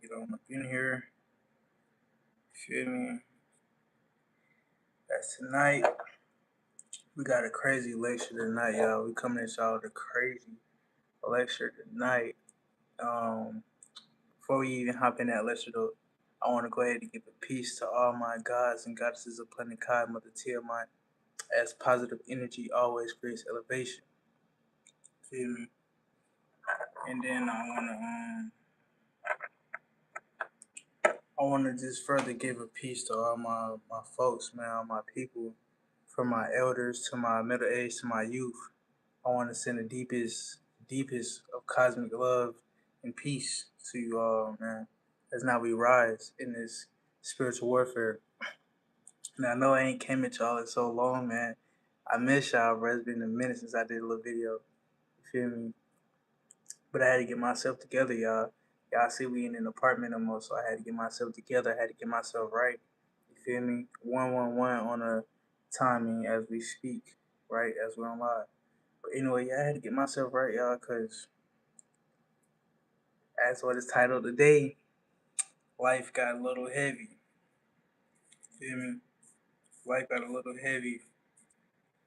Get on up in here. Feel me? That's tonight. We got a crazy lecture tonight, y'all. We coming at y'all with a crazy lecture tonight. Before we even hop in that lecture, though, I want to go ahead and give a peace to all my gods and goddesses of Planet Kai, Mother Tiamat, as positive energy always creates elevation. Feel me? And then I wanna just further give a peace to all my folks, man, all my people, from my elders to my middle age to my youth. I want to send the deepest of cosmic love and peace to you all, man. As now we rise in this spiritual warfare. And I know I ain't came at y'all in so long, man. I miss y'all, bro. It's been a minute since I did a little video. You feel me? But I had to get myself together, y'all. Y'all see we in an apartment almost, so I had to get myself together. I had to get myself right. You feel me? 111 on a timing as we speak, right? As we're on live. But anyway, yeah, I had to get myself right, y'all, because as what is titled today, life got a little heavy. Feel me? Life got a little heavy.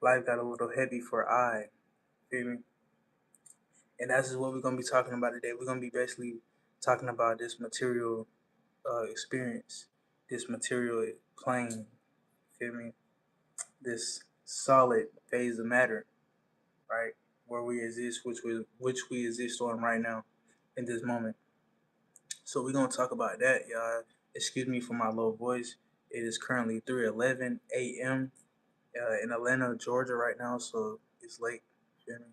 Life got a little heavy for I. Feel me? And that's just what we're going to be talking about today. We're going to be basically talking about this material experience, this material plane. Feel me? This solid phase of matter, right? Where we exist, which we exist on right now in this moment. So we're gonna talk about that, y'all. Excuse me for my low voice. It is currently 3:11 a.m. In Atlanta, Georgia, right now, so it's late. Feel me?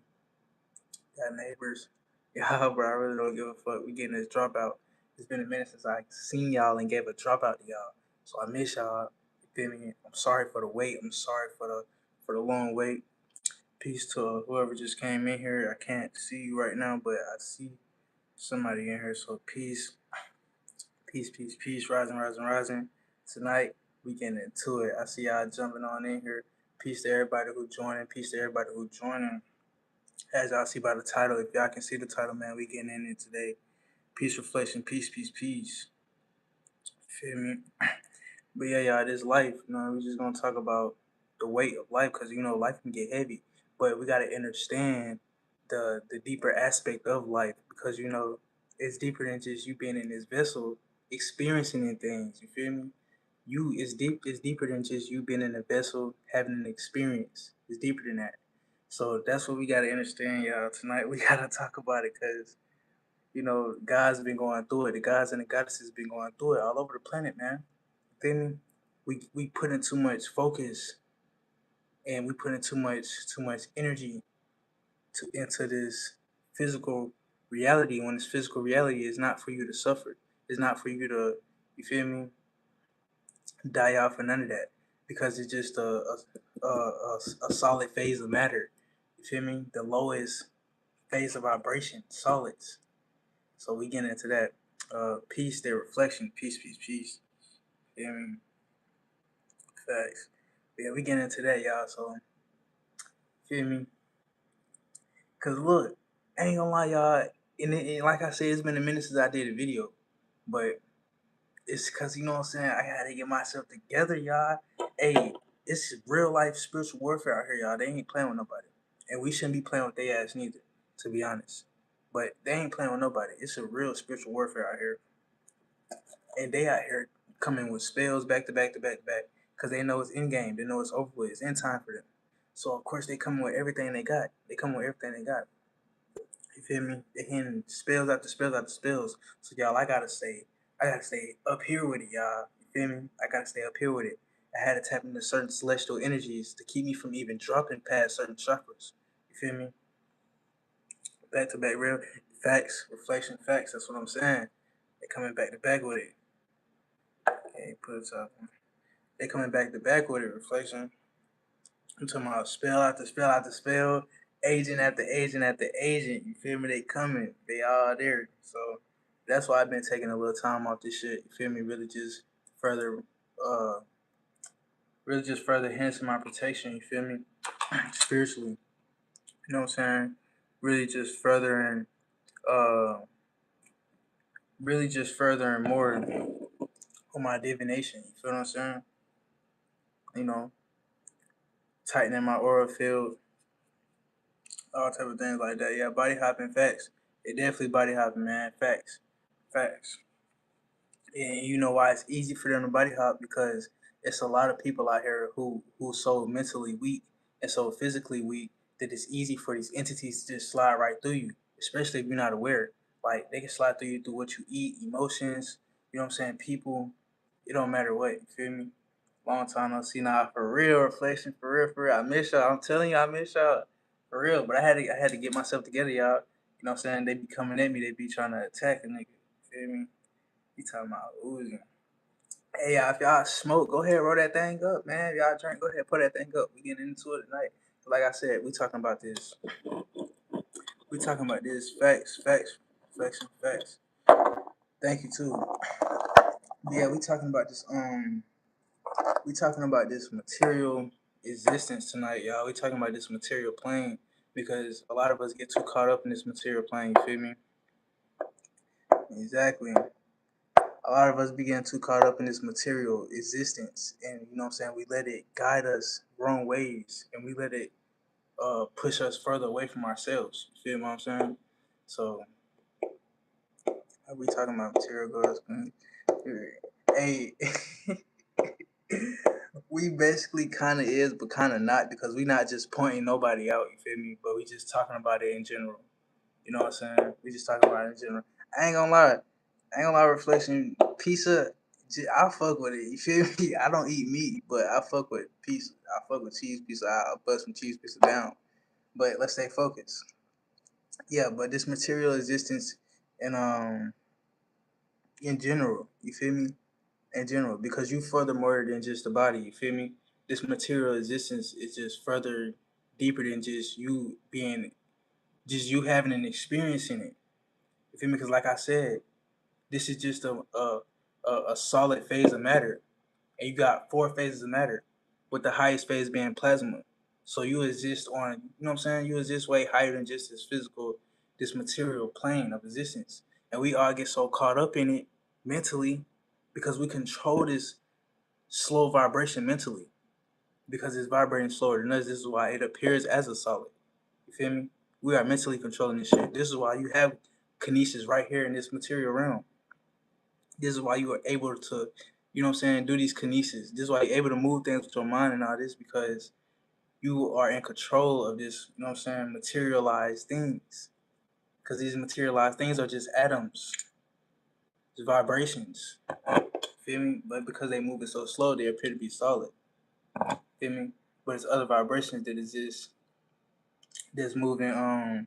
Got neighbors. Yeah, bro, I really don't give a fuck. We getting this dropout. It's been a minute since I seen y'all and gave a dropout to y'all, so I miss y'all. You feel me? I'm sorry for the wait. I'm sorry for the long wait. Peace to whoever just came in here. I can't see you right now, but I see somebody in here. So peace. Peace, rising, rising, rising. Tonight, we getting into it. I see y'all jumping on in here. Peace to everybody who joining. Peace to everybody who joining. As y'all see by the title, if y'all can see the title, man, we getting in it today. Peace, reflection, peace. Feel me? But yeah, y'all, this life, we just gonna talk about the weight of life, because life can get heavy, but we gotta understand the deeper aspect of life, because it's deeper than just you being in this vessel experiencing things. You feel me? It's deeper than just you being in a vessel having an experience. It's deeper than that. So that's what we gotta understand, y'all. Tonight we gotta talk about it, because God's been going through it. The gods and the goddesses been going through it all over the planet, man. Then we put in too much focus, and we put in too much energy into this physical reality, when this physical reality is not for you to suffer. It's not for you to, you feel me, die off or none of that, because it's just a solid phase of matter. You feel me? The lowest phase of vibration, solids. So we get into that. Peace, their reflection. Peace. You feel me? Facts. But yeah, we get into that, y'all. So feel me? Cause look, I ain't gonna lie, y'all. And like I said, it's been a minute since I did a video, but it's cause what I'm saying. I gotta get myself together, y'all. Hey, it's real life spiritual warfare out here, y'all. They ain't playing with nobody, and we shouldn't be playing with their ass neither, to be honest. But they ain't playing with nobody. It's a real spiritual warfare out here, and they out here coming with spells back to back to back to back, cause they know it's in game. They know it's over with. It's in time for them. So of course they coming with everything they got. They come with everything they got. You feel me? They hitting spells after spells after spells. So y'all, I gotta stay up here with it, y'all. You feel me? I gotta stay up here with it. I had to tap into certain celestial energies to keep me from even dropping past certain chakras. You feel me? Back to back, real facts, reflection, facts. That's what I'm saying. They coming back to back with it. Okay, put it up. They coming back to back with it. Reflection. I'm talking about spell after spell after spell, agent after agent after agent. You feel me? They coming. They all there. So that's why I've been taking a little time off this shit. You feel me? Further, uh, really just further enhancing my protection. You feel me? Spiritually. You know what I'm saying? Really just furthering, uh, really just furthering more on my divination. You feel what I'm saying? You know, tightening my aura field, all type of things like that. Yeah, body hopping, facts. It definitely body hopping, man. Facts, facts. And you know why it's easy for them to body hop, because it's a lot of people out here who so mentally weak and so physically weak that it's easy for these entities to just slide right through you, especially if you're not aware. Like they can slide through you through what you eat, emotions. You know what I'm saying? People. It don't matter what. You feel me? Long time no see now. For real, reflection. For real, for real. I miss y'all. I'm telling you, I miss y'all. For real. But I had to get myself together, y'all. You know what I'm saying? They be coming at me. They be trying to attack a nigga. Feel me? You talking about oozing. Hey, y'all, if y'all smoke, go ahead, roll that thing up, man. If y'all drink, go ahead, put that thing up. We getting into it tonight. Like I said, we talking about this. We talking about this. Facts, facts, facts, and facts. Thank you too. Yeah, we talking about this. We talking about this material existence tonight, y'all. We talking about this material plane because a lot of us get too caught up in this material plane. You feel me? Exactly. A lot of us begin too caught up in this material existence, and you know what I'm saying, we let it guide us wrong ways, and we let it push us further away from ourselves. You feel what I'm saying? So how we talking about material goals? Hey, we basically kind of is, but kind of not, because we not just pointing nobody out. You feel me? But we just talking about it in general. You know what I'm saying? We just talking about it in general. I ain't gonna lie. I ain't gonna lie. Reflection pizza. I fuck with it. You feel me? I don't eat meat, but I fuck with pizza. I fuck with cheese pizza. I'll bust some cheese pizza down. But let's stay focused. Yeah, but this material existence and in general, you feel me? In general, because you further more than just the body, you feel me? This material existence is just further deeper than just you being just you having an experience in it. You feel me? Because like I said, this is just a solid phase of matter. And you got four phases of matter, with the highest phase being plasma. So you exist on, you know what I'm saying? You exist way higher than just this physical, this material plane of existence. And we all get so caught up in it mentally because we control this slow vibration mentally. Because it's vibrating slower than us. This is why it appears as a solid. You feel me? We are mentally controlling this shit. This is why you have kinesis right here in this material realm. This is why you are able to, you know what I'm saying, do these kinesis. This is why you're able to move things with your mind and all this, because you are in control of this, you know what I'm saying, materialized things. Because these materialized things are just atoms, just vibrations. Feel me? But because they move it so slow, they appear to be solid. Feel me? But it's other vibrations that exist that's moving,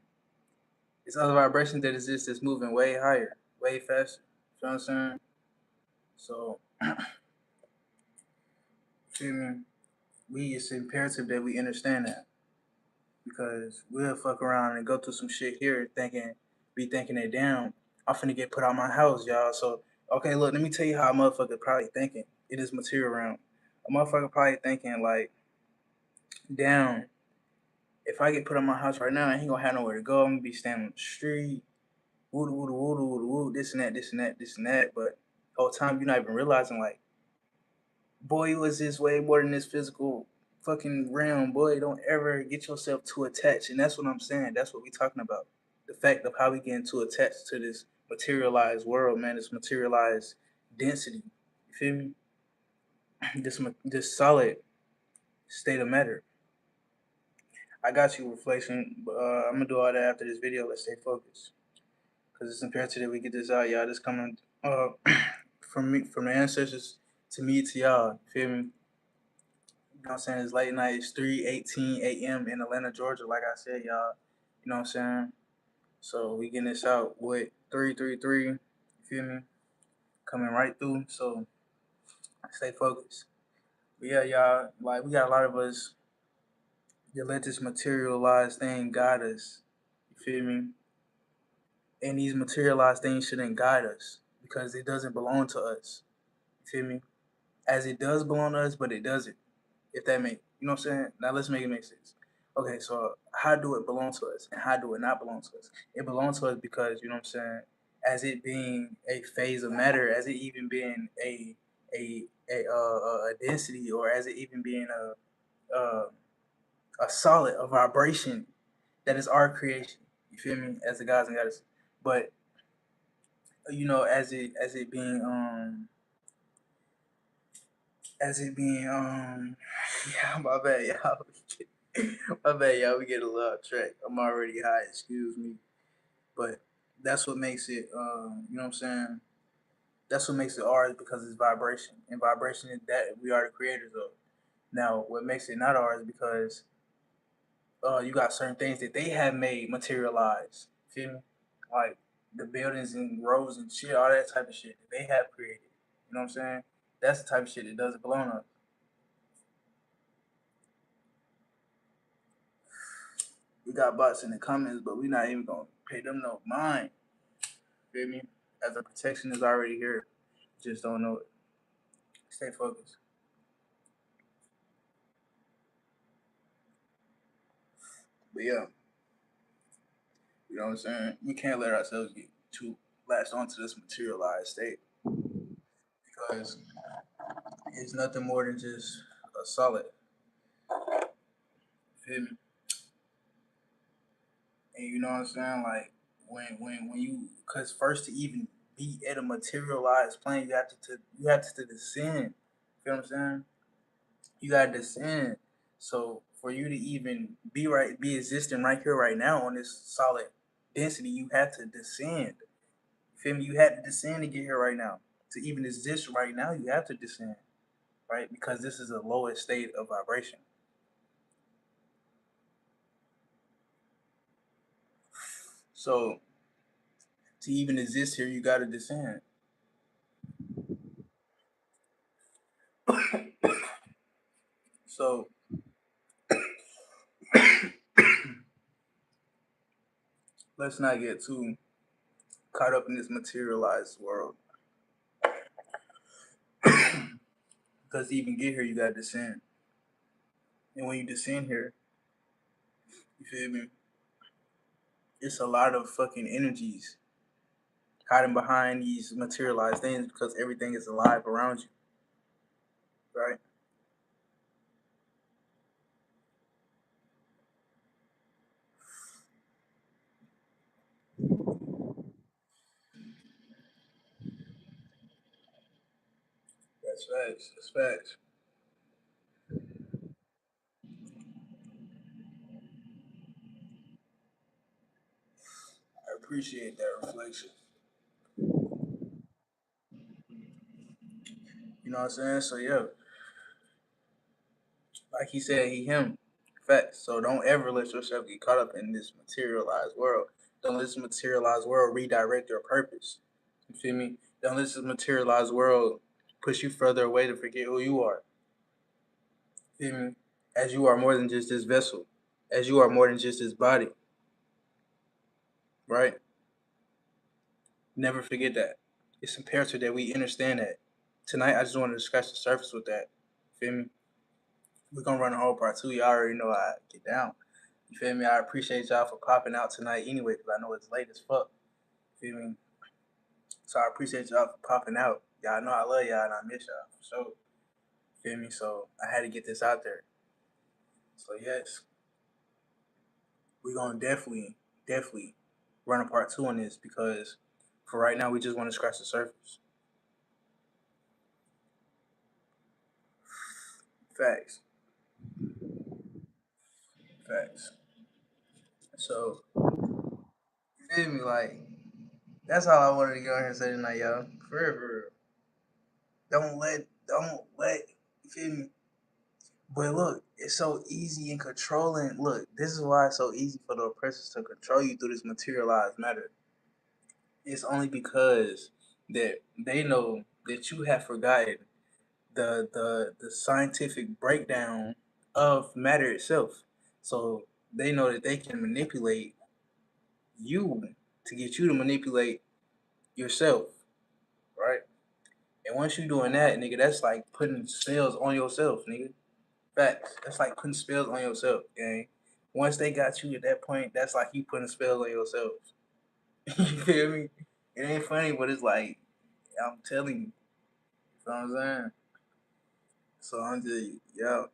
it's other vibrations that exist that's moving way higher, way faster. You know what I'm saying? So, feel me? It's imperative that we understand that, because we'll fuck around and go through some shit here be thinking that, damn, I'm finna get put out my house, y'all. So, okay, look, let me tell you how a motherfucker probably thinking. It is material realm. A motherfucker probably thinking like, damn, if I get put out my house right now, I ain't gonna have nowhere to go. I'm gonna be standing on the street, woo woo woo woo woo, this and that, this and that, this and that. But the whole time you're not even realizing, like, boy, you was this way more than this physical fucking realm. Boy, don't ever get yourself too attached. And that's what I'm saying. That's what we talking about. The fact of how we get too attached to this materialized world, man. This materialized density. You feel me? This solid state of matter. I got you, reflection. I'm gonna do all that after this video. Let's stay focused, because it's imperative that we get this out, y'all. This coming from me, from the ancestors to me, to y'all. You feel me? You know what I'm saying? It's late night. It's 3:18 a.m. in Atlanta, Georgia. Like I said, y'all. You know what I'm saying? So we getting this out with 333. You feel me? Coming right through. So stay focused. But yeah, y'all. Like, we got a lot of us that let this materialized thing guide us. You feel me? And these materialized things shouldn't guide us, because it doesn't belong to us. You feel me? As it does belong to us, but it doesn't. If that make, you know what I'm saying? Now let's make it make sense. Okay, so how do it belong to us and how do it not belong to us? It belongs to us because, you know what I'm saying, as it being a phase of matter, as it even being a density, or as it even being a solid, a vibration that is our creation. You feel me? As the gods and goddesses, but as it being as it being yeah, my bad, y'all. My bad, y'all. We get a little off track. I'm already high. Excuse me, but that's what makes it. You know what I'm saying? That's what makes it ours, because it's vibration, and vibration is that we are the creators of. Now, what makes it not ours, because you got certain things that they have made materialize. Feel me? Like the buildings and roads and shit, all that type of shit that they have created. You know what I'm saying? That's the type of shit that doesn't belong to us. We got bots in the comments, but we not even gonna pay them no mind. Feel me? As the protection is already here, just don't know it. Stay focused. But yeah, you know what I'm saying? We can't let ourselves get too latched onto this materialized state, because it's nothing more than just a solid. Feel me? And you know what I'm saying? Like when you, cause first to even be at a materialized plane, you have to descend. Feel what I'm saying? You gotta descend. So for you to even be existing right here, right now on this solid density, you have to descend. You feel me? You had to descend to get here right now. To even exist right now, you have to descend, right? Because this is the lowest state of vibration. So to even exist here, you gotta descend. So let's not get too caught up in this materialized world. Because to even get here, you gotta descend. And when you descend here, you feel me? It's a lot of fucking energies hiding behind these materialized things, because everything is alive around you, right? That's facts. That's facts. I appreciate that reflection. You know what I'm saying? So yeah, like he said, he him. Facts. So don't ever let yourself get caught up in this materialized world. Don't let this materialized world redirect your purpose. You feel me? Don't let this materialized world push you further away to forget who you are. You feel me? As you are more than just this vessel. As you are more than just this body. Right? Never forget that. It's imperative that we understand that. Tonight, I just wanted to scratch the surface with that. You feel me? We're gonna run a whole part two. You already know I get down. You feel me? I appreciate y'all for popping out tonight anyway, because I know it's late as fuck. You feel me? So I appreciate y'all for popping out. Y'all know I love y'all and I miss y'all. So, feel me? So I had to get this out there. So yes, we're gonna definitely run a part two on this, because for right now we just want to scratch the surface. Facts. Facts. So, you feel me? Like, that's all I wanted to go here and say tonight, y'all. For real, for real. Don't let, you feel me? But look, it's so easy in controlling. Look, this is why it's so easy for the oppressors to control you through this materialized matter. It's only because that they know that you have forgotten the scientific breakdown of matter itself. So they know that they can manipulate you to get you to manipulate yourself, right? And once you doing that, nigga, that's like putting spells on yourself, nigga. Facts. That's like putting spells on yourself, gang. Once they got you at that point, that's like you putting spells on yourself. You feel me? It ain't funny, but it's like I'm telling you. You know what I'm saying? So I'm just yo,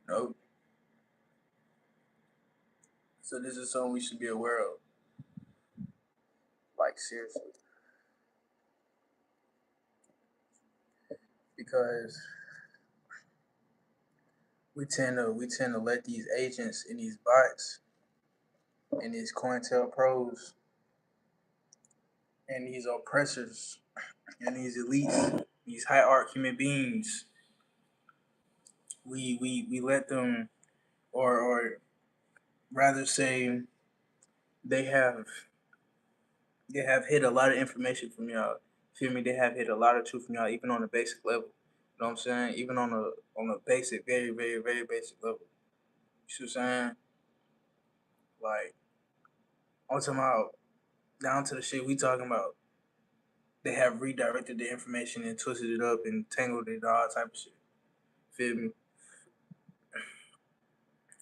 you know. So this is something we should be aware of. Like seriously, because we tend to let these agents and these bots and these COINTEL pros and these oppressors and these elites, these high art human beings, we let them, or rather say, they have they have hid a lot of information from y'all. Feel me? They have hid a lot of truth from y'all, even on a basic level. You know what I'm saying? Even on a basic, very, very, very basic level. You see what I'm saying? Like I'm talking about down to the shit we talking about. They have redirected the information and twisted it up and tangled it, all type of shit. Feel me?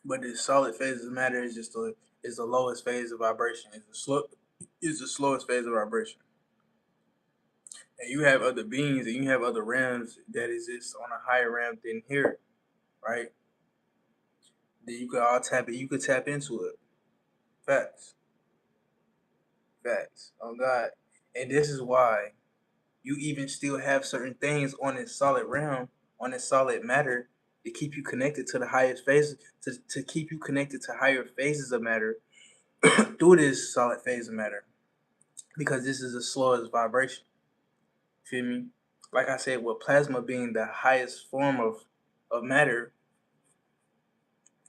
But the solid phase of matter is the lowest phase of vibration. Is the slowest phase of vibration. And you have other beings and you have other realms that exist on a higher realm than here, right? Then you could all tap it. You could tap into it. Facts, facts. Oh God, and this is why you even still have certain things on this solid realm, on this solid matter, to keep you connected to the highest phases, to keep you connected to higher phases of matter through this solid phase of matter, because this is the slowest vibration. Feel me? Like I said, with plasma being the highest form of matter,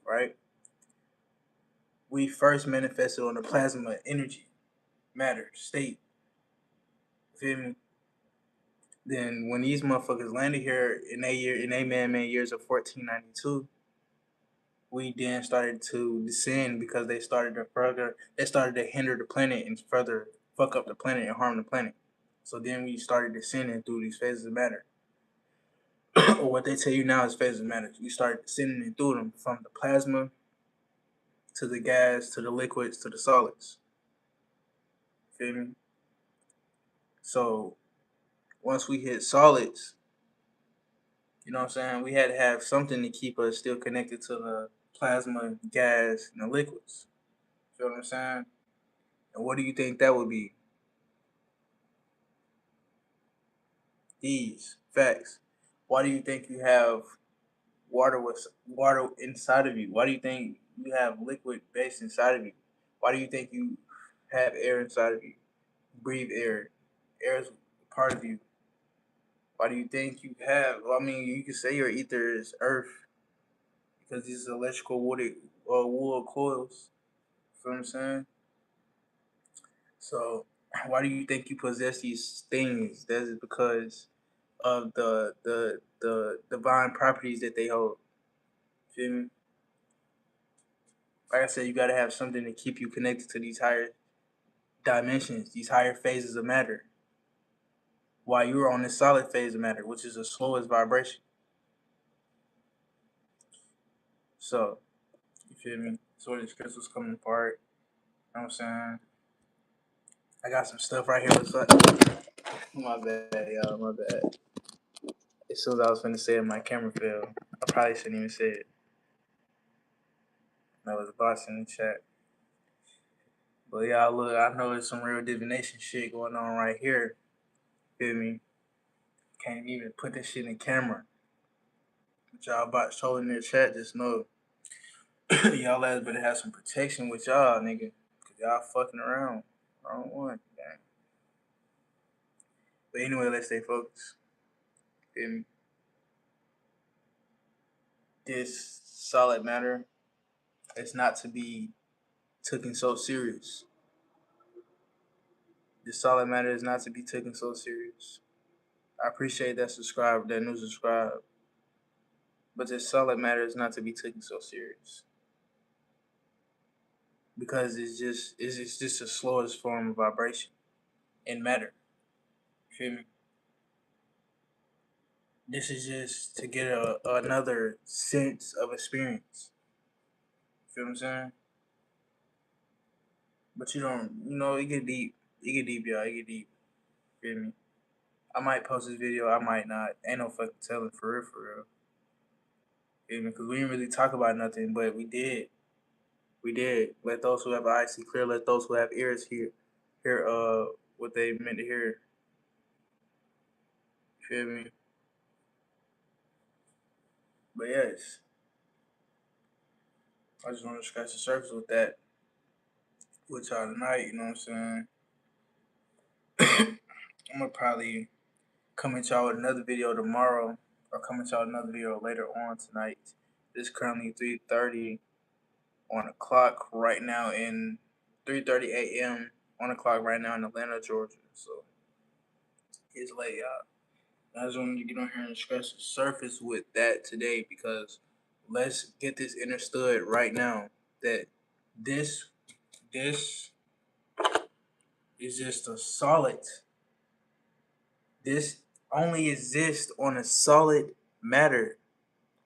right? We first manifested on the plasma energy, matter, state. Feel me? Then when these motherfuckers landed here in they man-made years of 1492, we then started to descend because they started to hinder the planet and further fuck up the planet and harm the planet. So then we started descending through these phases of matter. Or what they tell you now is phases of matter. We started descending through them from the plasma to the gas to the liquids to the solids. Feel me? So once we hit solids, you know what I'm saying, we had to have something to keep us still connected to the plasma, gas, and the liquids. Feel what I'm saying? And what do you think that would be? These facts. Why do you think you have water inside of you? Why do you think you have liquid base inside of you? Why do you think you have air inside of you? Breathe air. Air is part of you. Why do you think you have? Well, I mean, you could say your ether is earth because these electrical wool coils. You know what I'm saying? So why do you think you possess these things? That is because of the divine properties that they hold. Feel me? Like I said, you gotta have something to keep you connected to these higher dimensions, these higher phases of matter. While you're on this solid phase of matter, which is the slowest vibration. So, you feel me? So these crystals coming apart. You know what I'm saying? I got some stuff right here. What's up? My bad, y'all. My bad. As soon as I was finna say it, my camera fell. I probably shouldn't even say it. That was a boss in the chat. But y'all look, I know there's some real divination shit going on right here. Feel me? Can't even put this shit in camera. But y'all bots trolling their chat, just know y'all ass better have some protection with y'all, nigga. Cause y'all fucking around. I don't want that. But anyway, let's stay focused. Feel me? This solid matter is not to be taken so serious. This solid matter is not to be taken so serious. I appreciate that new subscribe. But this solid matter is not to be taken so serious. Because it's just the slowest form of vibration in matter. Feel me? This is just to get another sense of experience. Feel what I'm saying? But you don't, it get deep. It get deep, y'all. It get deep. Feel me? I might post this video, I might not. Ain't no fucking telling, for real, for real. Feel me? Because we didn't really talk about nothing, but we did. We did. Let those who have eyes see clear. Let those who have ears hear what they meant to hear. Feel me? But yes, I just want to scratch the surface with that with y'all tonight. You know what I'm saying? I'm gonna probably come at y'all with another video tomorrow, or come at y'all with another video later on tonight. It's currently 3:30 on the clock right now in 3:30 a.m. on the clock right now in Atlanta, Georgia. So it's late, y'all. I just wanted to get on here and scratch the surface with that today, because let's get this understood right now that this is just a solid. This only exists on a solid matter,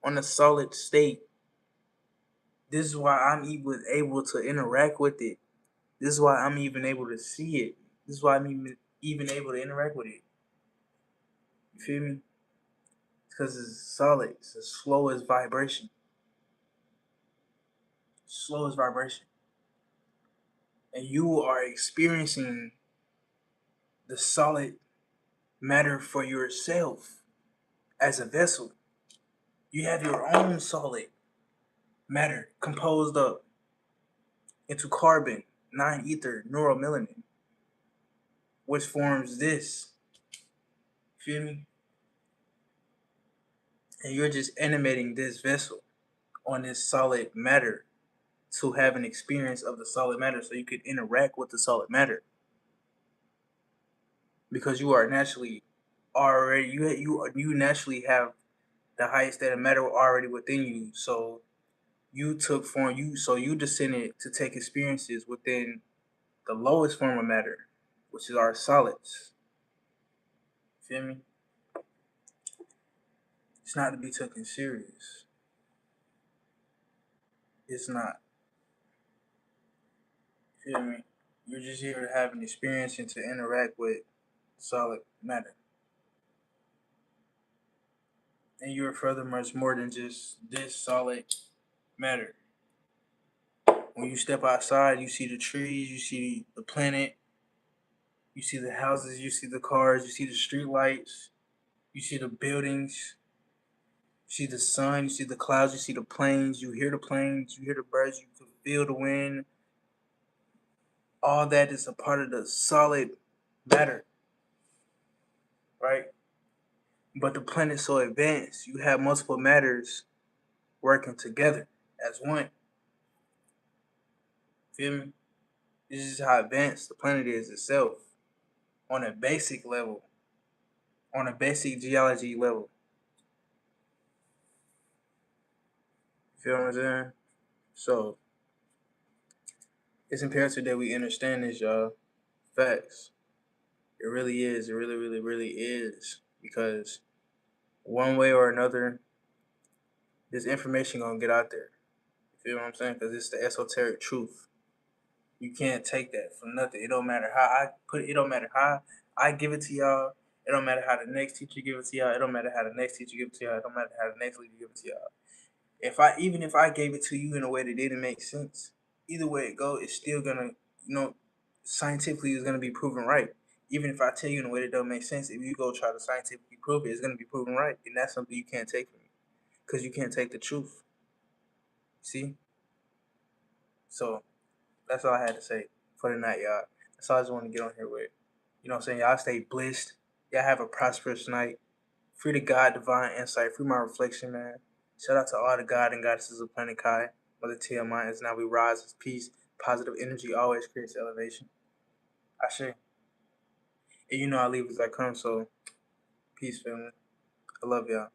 on a solid state. This is why I'm even able to interact with it. This is why I'm even able to see it. This is why I'm even able to interact with it. You feel me? Because it's solid. It's the slowest vibration. Slowest vibration. And you are experiencing the solid matter for yourself as a vessel. You have your own solid matter composed up into carbon, 9-ether, neuromelanin, which forms this. Feel me? And you're just animating this vessel on this solid matter to have an experience of the solid matter so you could interact with the solid matter. Because you are naturally already, you naturally have the highest state of matter already within you. So you took form, you descended to take experiences within the lowest form of matter, which is our solids. Feel me? It's not to be taken serious. It's not. Feel me? You're just here to have an experience and to interact with solid matter. And you're further much more than just this solid matter. When you step outside, you see the trees, you see the planet, you see the houses, you see the cars, you see the street lights, you see the buildings, you see the sun, you see the clouds, you see the planes, you hear the planes, you hear the birds, you can feel the wind. All that is a part of the solid matter, right? But the planet's so advanced, you have multiple matters working together as one. Feel me? This is how advanced the planet is itself on a basic level, on a basic geology level. Feel what I'm saying? So it's imperative that we understand this, y'all. Facts. It really is. It really, really, really is. Because one way or another, this information gonna get out there. You feel what I'm saying? Because it's the esoteric truth. You can't take that for nothing. It don't matter how I put it. It don't matter how I give it to y'all. It don't matter how the next teacher give it to y'all. It don't matter how the next teacher give it to y'all. It don't matter how the next leader give it to y'all. Even if I gave it to you in a way that didn't make sense, either way it go, it's still gonna, scientifically it's gonna be proven right. Even if I tell you in a way that don't make sense, if you go try to scientifically prove it, it's gonna be proven right, and that's something you can't take from me, because you can't take the truth. See? So that's all I had to say for the night, y'all. That's all I just want to get on here with. You know what I'm saying? Y'all stay blessed. Y'all have a prosperous night. Free to God, divine insight. Free my reflection, man. Shout out to all the God and goddesses of Planet Kai. Mother Tia Mine is now we rise as peace. Positive energy always creates elevation. I share. And you know I leave as I come, so peace, family. I love y'all.